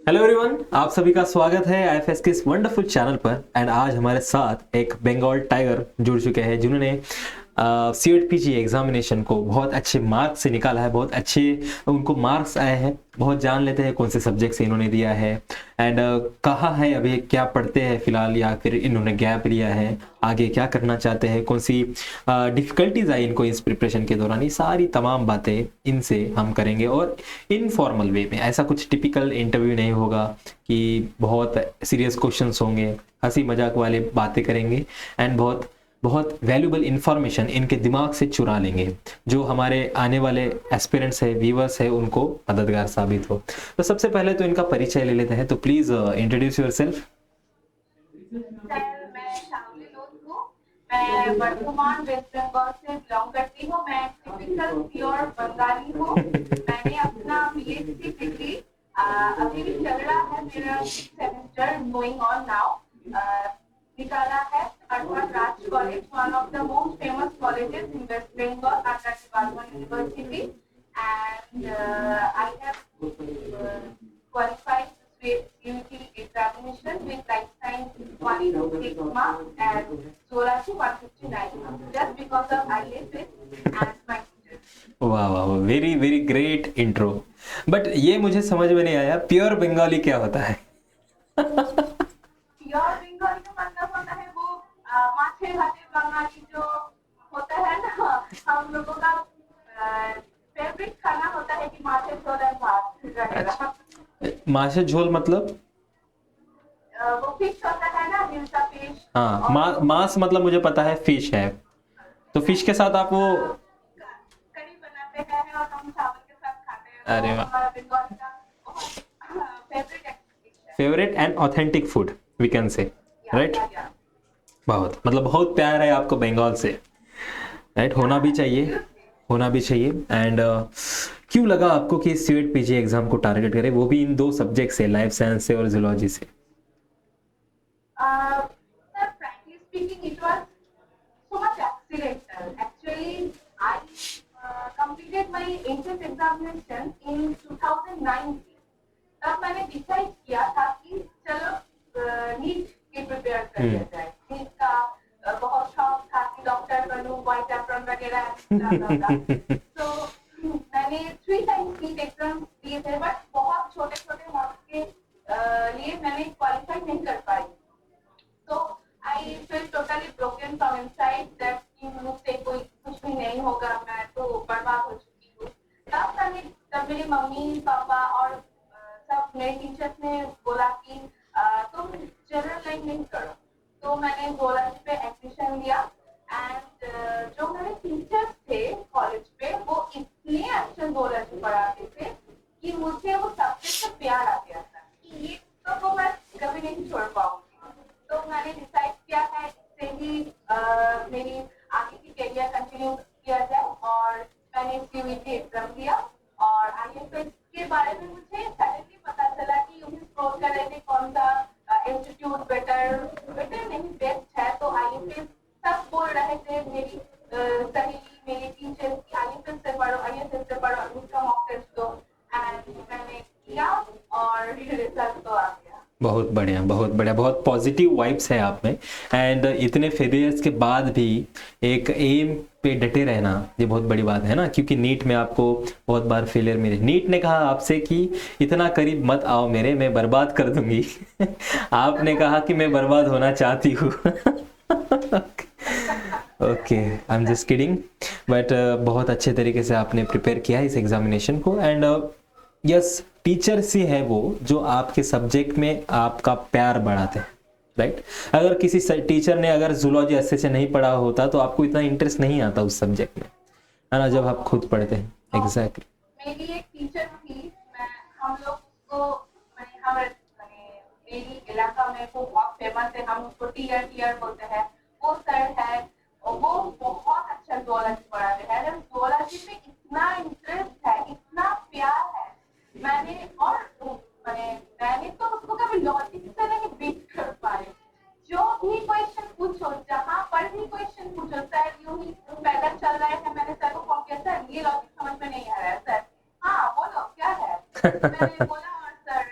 Hello everyone, आप सभी का स्वागत है आईएफएस के इस वंडरफुल चैनल पर। एंड आज हमारे साथ एक बंगाल टाइगर जुड़ चुके हैं जिन्होंने सीएट पीजी एग्जामिनेशन को बहुत अच्छे मार्क्स से निकाला है। बहुत अच्छे उनको मार्क्स आए हैं। बहुत जान लेते हैं कौन से सब्जेक्ट से इन्होंने दिया है एंड कहाँ है अभी, क्या पढ़ते हैं फिलहाल, या फिर इन्होंने गैप लिया है, आगे क्या करना चाहते हैं, कौन सी डिफ़िकल्टीज आई इनको इस प्रिपरेशन के दौरान। ये सारी तमाम बातें इनसे हम करेंगे और इनफॉर्मल वे में। ऐसा कुछ टिपिकल इंटरव्यू नहीं होगा कि बहुत सीरियस क्वेश्चंस होंगे, हंसी मजाक वाले बातें करेंगे एंड बहुत बहुत वैल्यूबल इंफॉर्मेशन इनके दिमाग से चुरा लेंगे जो हमारे आने वाले एस्पिरेंट्स है, व्यूवर्स है, उनको मददगार साबित हो। तो सबसे पहले तो इनका परिचय ले लेते हैं। तो प्लीज इंट्रोड्यूस योरसेल्फ। सर, मैं शामिली लोध हूँ। मैं वर्धमान वेस्ट बंगाल से बिलोंग करती हूँ। मैं टिपिकल प्योर बंगाली हूँ। मैंने अपना बीएससी डिग्री अभी भी चल रहा है, मेरा सेमेस्टर गोइंग ऑन नाउ, निकाला है Arman Raj college, one of the most famous colleges in West Bengal under department university, and I have qualified CUT examination with life science 106 marks and zoology 159 marks just because of ISS and my teachers. वाह वाह, very very great intro. But ये मुझे समझ में नहीं आया, pure Bengali क्या होता है? प्योर बंगाली का मतलब होता है वो माछे भाते बंगाली जो होता है ना, हम लोगों का फेवरेट खाना होता है कि माछे झोल और भात अच्छा, वगैरह। मासे झोल मतलब? वो फिश होता है ना, हिलसा फिश। हाँ, और वो मांस मतलब मुझे पता है फिश है। तो फिश के साथ आप वो, करी बनाते हैं और हम चावल के साथ खाते हैं, वो अरे वाह, हमारा बंगाल का बहुत फेवरेट डिश है। Favourite and authentic food we can say, right? या बहुत मतलब बहुत प्यार है आपको बंगाल से, राइट? होना भी चाहिए, एब्सोल्युटली। होना भी चाहिए। एंड क्यों लगा आपको कि सीएट पीजी एग्जाम को टारगेट करें, वो भी इन दो सब्जेक्ट से, लाइफ साइंस से और जूलॉजी से? Sir, frankly speaking, it was so much accidental. Actually, I completed my entrance examination in 2019. तब मैंने डिसाइड किया था कि चलो नीट की प्रिपेयर कर लिया जाए। नीट का बहुत शौक था कि डॉक्टर बनूं, व्हाइट एप्रन वगैरह blah, blah, blah. तो मैंने 3 टाइम्स नीट एग्जाम दिए थे, बट बहुत छोटे छोटे मार्क्स के लिए मैंने क्वालिफाई नहीं कर पाई। तो I feel totally broken from inside that कि मुझसे कोई कुछ भी नहीं होगा, मैं तो बर्बाद हो चुकी हूँ। तब मेरी मम्मी पापा और सब मेरे टीचर्स ने बोला कि तुम जनरल लाइन नहीं करो। तो मैंने जोलॉजी पे एडमिशन लिया एंड जो मेरे टीचर्स थे कॉलेज पे वो इतने अच्छे जोलॉजी पढ़ाते थे कि मुझे वो सब्जेक्ट से प्यार आ गया था कि ये तो मैं कभी नहीं छोड़ पाऊंगी। तो मैंने डिसाइड किया है इससे ही मेरी आगे की करियर कंटिन्यू किया जाए, और मैंने सीयूईटी एग्जाम दिया। और आईएफएस के बारे में मुझे सडनली पता चला कि यूपी स्क्रॉल कर रहे थे कौन सा इंस्टीट्यूट बेटर बेटर नहीं बेस्ट है, तो आईएफएस सब बोल रहे थे, मेरी सहेली मेरी टीचर की आईएफएस से पढ़ो, आईएफएस से पढ़ो, उसका मॉक टेस्ट दो। एंड मैंने किया और रिजल्ट तो आ गया। बहुत बढ़िया, बहुत बढ़िया, बहुत पॉजिटिव वाइब्स है आप में। एंड इतने फेलियर्स के बाद भी एक एम पे डटे रहना, ये बहुत बड़ी बात है ना, क्योंकि नीट में आपको बहुत बार फेलियर मिले। नीट ने कहा आपसे कि इतना करीब मत आओ मेरे, मैं बर्बाद कर दूंगी। आपने कहा कि मैं बर्बाद होना चाहती हूँ। Okay, I am just kidding. But बहुत अच्छे तरीके से आपने प्रिपेयर किया है इस एग्जामिनेशन को। एंड यस, टीचर से है वो जो आपके सब्जेक्ट में आपका प्यार बढ़ाते हैं, राइट? अगर किसी टीचर ने अगर जूलॉजी अच्छे से नहीं पढ़ा होता तो आपको इतना इंटरेस्ट नहीं आता उस सब्जेक्ट में, है ना, जब आप खुद पढ़ते हैं। तो एग्जैक्टली। मेरी एक टीचर थी, मैं हम लोग को मैंने मेरी इलाका में वो बहुत फेमस है, हम उसको टीयर टीयर बोलते हैं। वो सर है और वो बहुत अच्छा जोलॉजी पढ़ाते हैं। जोलॉजी में इतना इंटरेस्ट है, इतना प्यार है। मैंने और मैंने तो उसको कभी लॉजिक से नहीं बीट कर पाई। जो भी क्वेश्चन पूछो, जहाँ पर भी क्वेश्चन पूछो, सर यूं ही पैदल चल रहे हैं, मैंने सर को फोन किया, सर ये लॉजिक समझ में नहीं आ रहा है। सर हाँ बोलो क्या है। मैंने बोला और सर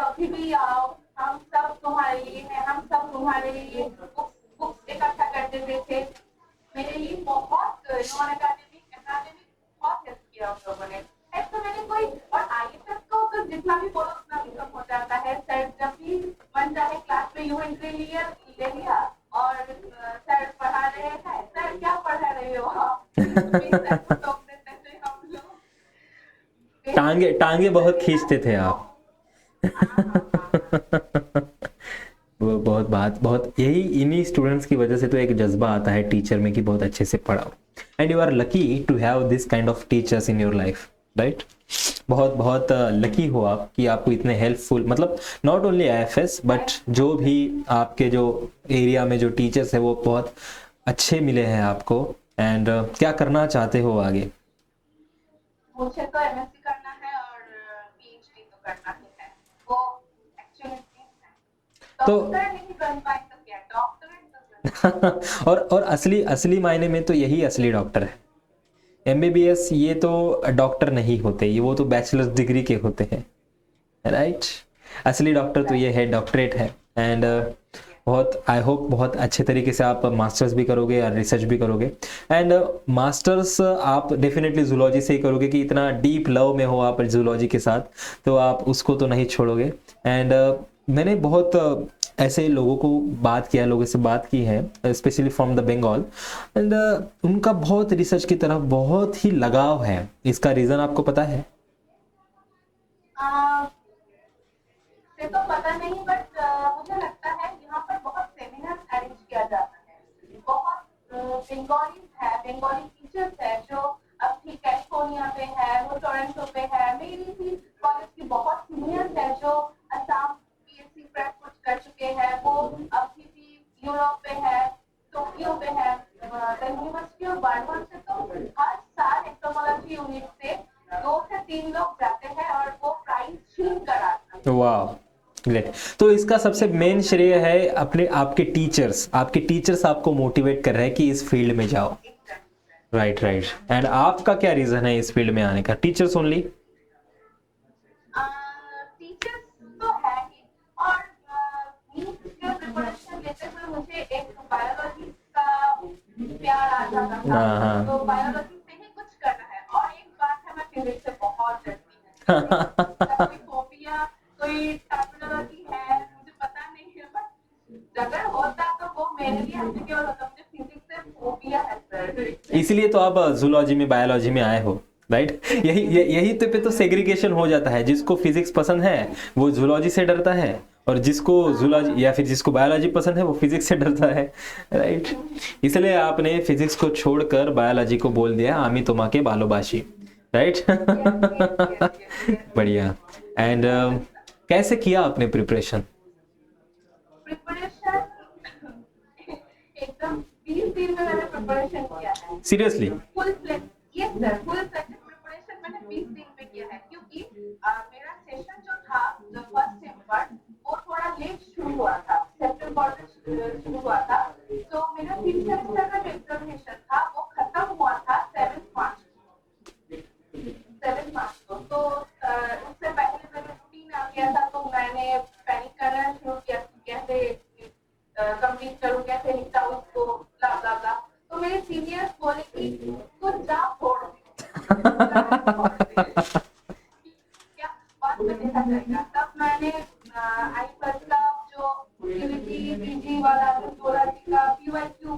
कभी भी आओ, हम सब तुम्हारे लिए हैं, हम सब तुम्हारे लिए बुक्स बुक्स इकट्ठा कर देते थे। मेरे लिए बहुत नॉन एकेडमिक एकेडमिक बहुत हेल्प किया उन लोगों ने। है तो मैंने कोई और आईएफएस को तो जितना भी बोलो उतना भी कम हो जाता है। सर जब भी मन चाहे क्लास में यू एंट्री ले लिया और सर पढ़ा रहे हैं, सर क्या पढ़ा रहे हो आप? प्लीज सर को टोक देते थे हम लोग। टांगे टांगे बहुत खींचते थे आप। वो बहुत बात बहुत यही इन्हीं स्टूडेंट्स की वजह से तो एक जज्बा आता है टीचर में कि बहुत अच्छे से पढ़ाओ। And you are lucky to have this kind of teachers in your life, right. बहुत बहुत लकी हो आप कि आपको इतने हेल्पफुल, मतलब नॉट ओनली आईएफएस बट जो भी आपके जो एरिया में जो टीचर्स है वो बहुत अच्छे मिले हैं आपको। एंड क्या करना चाहते हो आगे? मुझे तो एमएससी करना है और पीएचडी तो करना ही है। वो एक्चुअली है। तो डॉक्टर नहीं बन पाए तो क्या, डॉक्टरेट तो और असली असली मायने में तो यही असली डॉक्टर है। एमबीबीएस ये तो डॉक्टर नहीं होते, ये वो तो बैचलर्स डिग्री के होते हैं, राइट। असली डॉक्टर तो ये है, डॉक्टरेट है। एंड बहुत आई होप बहुत अच्छे तरीके से आप मास्टर्स भी करोगे और रिसर्च भी करोगे। एंड मास्टर्स आप डेफिनेटली जूलॉजी से ही करोगे कि इतना डीप लव में हो आप जूलॉजी के साथ, तो आप उसको तो नहीं छोड़ोगे। एंड मैंने बहुत ऐसे लोगों को बात किया, लोगों से बात की है specially from the Bengal. And उनका बहुत रिसर्च की तरफ बहुत ही लगाव है। इसका रीज़न आपको पता है? से तो पता नहीं, बट मुझे लगता है यहाँ पर बहुत सेमिनार अरेंज किया जाता है। बहुत बंगाली है, बंगाली टीचर्स है जो अभी कैलिफोर्निया पे है, वो टोरंटो पे है। मेरी भी कॉलेज की बहुत सीनियर्स है जो असम पीएससी प्रेप कुछ कर चुके हैं, वो अभी भी यूरोप पे है, टोक्यो पे है। द यूनिवर्सिटी ऑफ बार्डवान से तो हर साल एंथ्रोपोलॉजी यूनिट से 2 से 3 लोग जाते हैं और वो प्राइज छीन कर आते हैं। वाह, ग्रेट। तो इसका सबसे मेन श्रेय है अपने आपके टीचर्स आपको मोटिवेट कर रहे हैं कि इस फील्ड में जाओ। Right right. एंड आपका क्या रीजन है इस फील्ड में आने का? Teachers only? टीचर्स तो है ही, और नीट के प्रिपरेशन लेते हुए मुझे एक बायोलॉजी का प्यार आ जाता था। तो बायोलॉजी से ही कुछ करना है। और एक बात है, मैं फिजिक्स से बहुत डरती हूँ। कोई फोबिया, कोई टर्मिनोलॉजी है मुझे पता नहीं है, बट अगर होता तो वो मेरे लिए एप्लीकेबल होता। मुझे फिजिक्स से फोबिया है सर। इसलिए तो आप जूलॉजी में बायोलॉजी में आए हो, राइट। यही तो पे तो सेग्रीगेशन हो जाता है। जिसको फिजिक्स पसंद है वो जूलॉजी से डरता है, और जिसको जूलॉजी या फिर जिसको बायोलॉजी पसंद है वो फिजिक्स से डरता है, राइट। इसलिए आपने फिजिक्स को छोड़कर बायोलॉजी को बोल दिया आमी तोमाके बालोबाशी, राइट। बढ़िया। एंड कैसे किया आपने प्रिपरेशन? एकदम 20 दिन में मैंने प्रिपरेशन किया है। Seriously? Full fledge, yes sir, full fledge preparation मैंने 20 दिन में किया है। क्योंकि मेरा सेशन जो था फर्स्ट सेमेस्टर वो थोड़ा लेट शुरू हुआ था, सितंबर में शुरू हुआ था। तो मेरा 3 सेमेस्टर का जो एग्जामिनेशन था वो खत्म हुआ था 7 मार्च को। तो उससे पहले मेरा रूटीन आ गया था, तो मैंने पैनिक करना शुरू किया कि कैसे कंप्लीट करूं, कैसे निपटाऊं इसको, ब्ला ब्ला ब्ला। तो मेरे सीनियर्स बोले कि कुछ जा छोड़ दे, क्या बाद में देखा जाएगा। तब मैंने आईफर्स का जो यूनिटी पीजी वाला जो जूलॉजी का पीवाईक्यू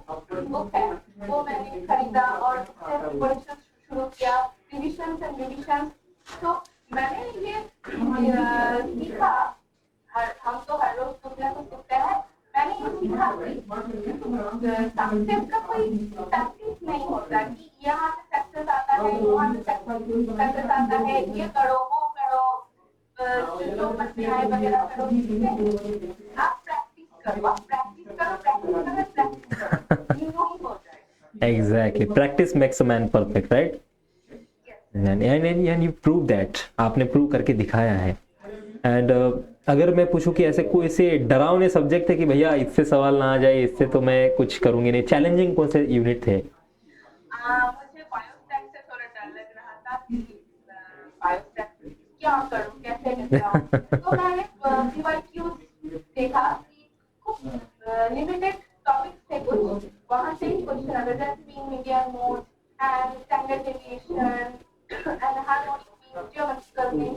बुक है वो मैंने खरीदा और उससे प्रिपरेशन शुरू किया, रिविजन एंड रिविजन। तो मैंने ये सीखा, हम तो हर रोज कुछ ना कुछ सीखते हैं। मैंने ये सीखा कि सक्सेस का कोई टैक्टिक्स नहीं होता कि यहाँ से सक्सेस आता है, वहाँ से सक्सेस आता है, ये करो वो करो, जो बच्चे आए वगैरह करो। आप प्रैक्टिस करो, यू नो ही हो जाएगा। Exactly, practice makes a man perfect, right. And you prove that, आपने प्रूव करके दिखाया है। एंड अगर मैं पूछूं कि ऐसे कोई से डरावने सब्जेक्ट है कि भैया इससे सवाल ना आ जाए, इससे तो मैं कुछ करूंगी नहीं, चैलेंजिंग कौन से यूनिट थे? मुझे बायोस्टैट से थोड़ा डर लग रहा था कि बायोस्टैट क्या करूं, कैसे तो मैंने PYQs देखा कि खूब लिमिटेड टॉपिक्स थे कुछ, वहाँ से ही क्वेश्चन आ रहे थे, mean median mode and standard deviation and harmonic geometrical mean.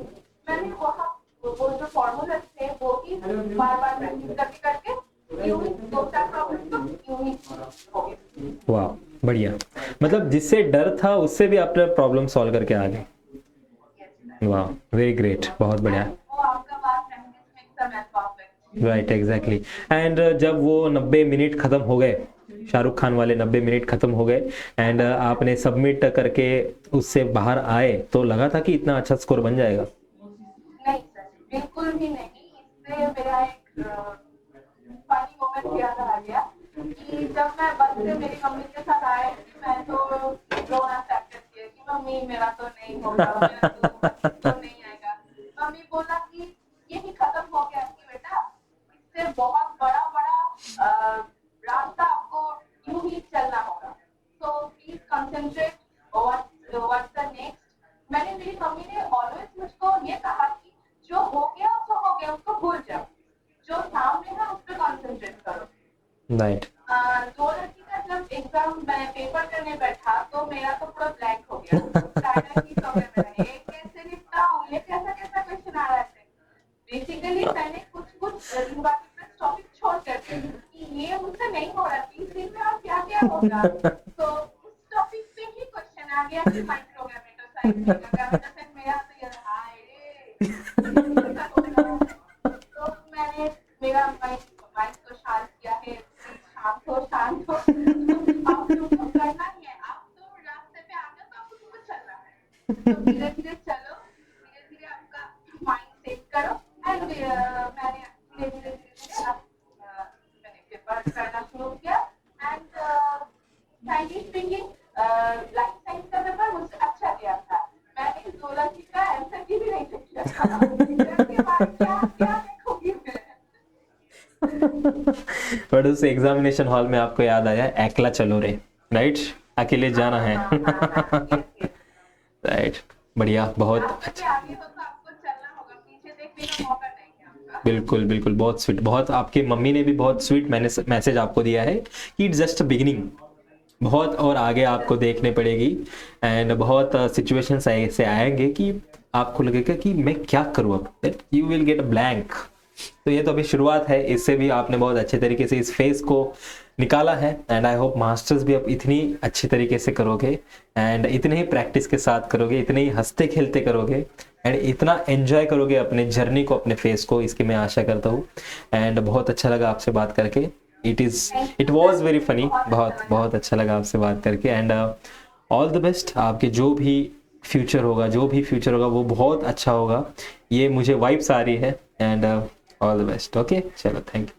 मैंने वहाँ वो जो फॉर्मूलाज थे वो ही बार बार प्रैक्टिस करके करके यूं ही 2-4 प्रॉब्लम तो यूं ही हो गए। वाह, बढ़िया। मतलब जिससे डर था उससे भी आपने प्रॉब्लम सॉल्व करके आ गए। वाह, वेरी ग्रेट, बहुत बढ़िया। वो आपका बात प्रैक्टिस में एकदम है परफेक्ट। Right, exactly. एंड जब वो 90 मिनट खत्म हो गए, शाहरुख खान वाले 90 मिनट खत्म हो गए एंड आपने सबमिट करके उससे बाहर आए, तो लगा था कि इतना अच्छा स्कोर बन जाएगा? नहीं सर, बिल्कुल भी नहीं। इससे मेरा एक फनी मोमेंट याद आ गया कि जब मैं बस से मेरी मम्मी के साथ आए थी, मैं तो रोना स्टार्ट कर दिया कि मम्मी मेरा तो नहीं होगा, मेरा तो नहीं आएगा। मम्मी बोला कि यही खत्म हो गया कि बेटा, इससे बहुत बड़ा बड़ा रास्ता आपको यूं ही चलना होगा, तो please concentrate what's the next. मैंने मेरी मम्मी ने ऑलवेज मुझको ये कहा कि जो हो गया सो हो गया, उसको भूल जाओ, जो सामने है उस पर कॉन्सेंट्रेट करो। राइट। 2 लड़की का जब एग्जाम मैं पेपर करने बैठा तो मेरा तो पूरा ब्लैंक हो गया। सारा चीज हो गया मेरा, एक कैसे निपटाऊं, ये कैसा कैसा क्वेश्चन आ रहा है। बेसिकली मैंने कुछ इम्पॉर्टेंट टॉपिक छोड़ करके कि ये मुझसे नहीं हो रहा, 30 दिन में और क्या क्या होगा, तो उस टॉपिक पे ही क्वेश्चन आ गया कि माइक्रोग्रामेटर साइंस मेरा तो ये हाय तो मैंने मेरा माइंड को शांत किया है, शांत हो आप लोग को करना ही है, आप तो रास्ते पे आ गए तो आपको तुमको चलना है, तो धीरे धीरे चलो, धीरे धीरे आपका माइंड सेट करो एंड मैंने धीरे धीरे मैंने पेपर करना शुरू किया and frankly speaking life science का पेपर मुझसे अच्छा गया था। मैंने 2 लड़की का आंसर की भी नहीं चेक किया था। इसके बाद क्या क्या देखोगी मैं। बट उस एग्जामिनेशन हॉल में आपको याद आया, एकला चलो रे, राइट, अकेले जाना है। राइट, बढ़िया, बहुत अच्छा। आगे हो तो आपको चलना होगा, पीछे देखने का मौका नहीं है आपका। बिल्कुल बिल्कुल, बहुत स्वीट, बहुत आपकी मम्मी ने भी बहुत स्वीट मैसेज आपको दिया है कि इट्स जस्ट बिगिनिंग, बहुत और आगे आपको देखने पड़ेगी एंड बहुत सिचुएशंस ऐसे आएंगे कि आपको लगेगा कि मैं क्या करूँ अब, that you will get a blank. तो ये तो अभी शुरुआत है, इससे भी आपने बहुत अच्छे तरीके से इस फेज को निकाला है एंड आई होप मास्टर्स भी अब इतनी अच्छी तरीके से करोगे एंड इतने ही प्रैक्टिस के साथ करोगे, इतने ही हंसते खेलते करोगे एंड इतना एंजॉय करोगे अपने जर्नी को, अपने फेज को, इसकी मैं आशा करता हूँ। एंड बहुत अच्छा लगा आपसे बात करके, इट वॉज वेरी फनी, बहुत बहुत अच्छा लगा आपसे बात करके एंड ऑल द बेस्ट। आपके जो भी फ्यूचर होगा वो बहुत अच्छा होगा, ये मुझे वाइब्स आ रही है and all the best. Okay, चलो, थैंक यू।